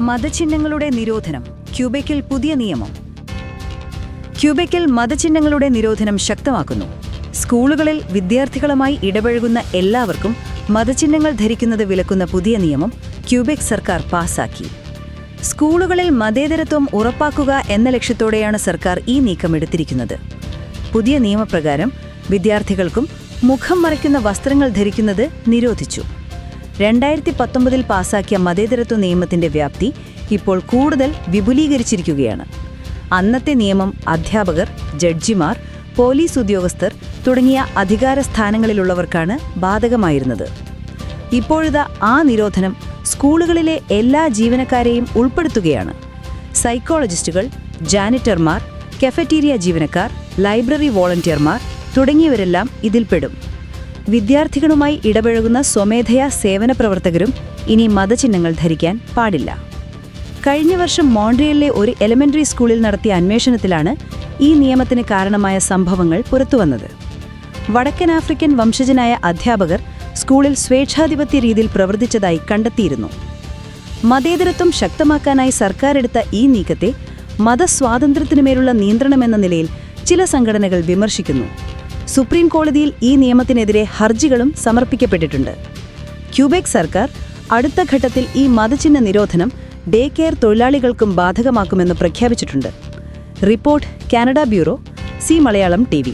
മതചിഹ്നങ്ങളുടെ നിരോധനം. ക്യൂബെക്കിൽ പുതിയ നിയമം. ക്യൂബെക്കിൽ മതചിഹ്നങ്ങളുടെ നിരോധനം ശക്തമാക്കുന്നു. സ്കൂളുകളിൽ വിദ്യാർത്ഥികളുമായി ഇടപഴകുന്ന എല്ലാവർക്കും മതചിഹ്നങ്ങൾ ധരിക്കുന്നത് വിലക്കുന്ന പുതിയ നിയമം ക്യൂബെക് സർക്കാർ പാസാക്കി. സ്കൂളുകളിൽ മതേതരത്വം ഉറപ്പാക്കുക എന്ന ലക്ഷ്യത്തോടെയാണ് സർക്കാർ ഈ നീക്കമെടുത്തിരിക്കുന്നത്. പുതിയ നിയമപ്രകാരം വിദ്യാർത്ഥികൾക്കും മുഖം മറയ്ക്കുന്ന വസ്ത്രങ്ങൾ ധരിക്കുന്നത് നിരോധിച്ചു. 2019 പാസാക്കിയ മതേതരത്വ നിയമത്തിന്റെ വ്യാപ്തി ഇപ്പോൾ കൂടുതൽ വിപുലീകരിച്ചിരിക്കുകയാണ്. അന്നത്തെ നിയമം അധ്യാപകർ, ജഡ്ജിമാർ, പോലീസ് ഉദ്യോഗസ്ഥർ തുടങ്ങിയ അധികാര സ്ഥാനങ്ങളിലുള്ളവർക്കാണ് ബാധകമായിരുന്നത്. ഇപ്പോഴിതാ ആ നിരോധനം സ്കൂളുകളിലെ എല്ലാ ജീവനക്കാരെയും ഉൾപ്പെടുത്തുകയാണ്. സൈക്കോളജിസ്റ്റുകൾ, ജാനിറ്റർമാർ, കഫറ്റീരിയ ജീവനക്കാർ, ലൈബ്രറി വോളണ്ടിയർമാർ തുടങ്ങിയവരെല്ലാം ഇതിൽപ്പെടും. വിദ്യാർത്ഥികളുമായി ഇടപഴകുന്ന സ്വമേധയാ സേവന പ്രവർത്തകരും ഇനി മതചിഹ്നങ്ങൾ ധരിക്കാൻ പാടില്ല. കഴിഞ്ഞ വർഷം മോൺട്രിയലിലെ ഒരു എലിമെന്ററി സ്കൂളിൽ നടത്തിയ അന്വേഷണത്തിലാണ് ഈ നിയമത്തിന് കാരണമായ സംഭവങ്ങൾ പുറത്തുവന്നത്. വടക്കൻ ആഫ്രിക്കൻ വംശജനായ അധ്യാപകർ സ്കൂളിൽ സ്വേച്ഛാധിപത്യ രീതിയിൽ പ്രവർത്തിച്ചതായി കണ്ടെത്തിയിരുന്നു. മതേതരത്വം ശക്തമാക്കാനായി സർക്കാരെടുത്ത ഈ നീക്കത്തെ മതസ്വാതന്ത്ര്യത്തിനുമേലുള്ള നിയന്ത്രണമെന്ന നിലയിൽ ചില സംഘടനകൾ വിമർശിക്കുന്നു. സുപ്രീം കോടതിയിൽ ഈ നിയമത്തിനെതിരെ ഹർജികളും സമർപ്പിക്കപ്പെട്ടിട്ടുണ്ട്. ക്യൂബെക് സർക്കാർ അടുത്ത ഘട്ടത്തിൽ ഈ മതചിഹ്ന നിരോധനം ഡേ കെയർ തൊഴിലാളികൾക്കും ബാധകമാക്കുമെന്ന് പ്രഖ്യാപിച്ചിട്ടുണ്ട്. Report Canada bureau, C Malayalam TV.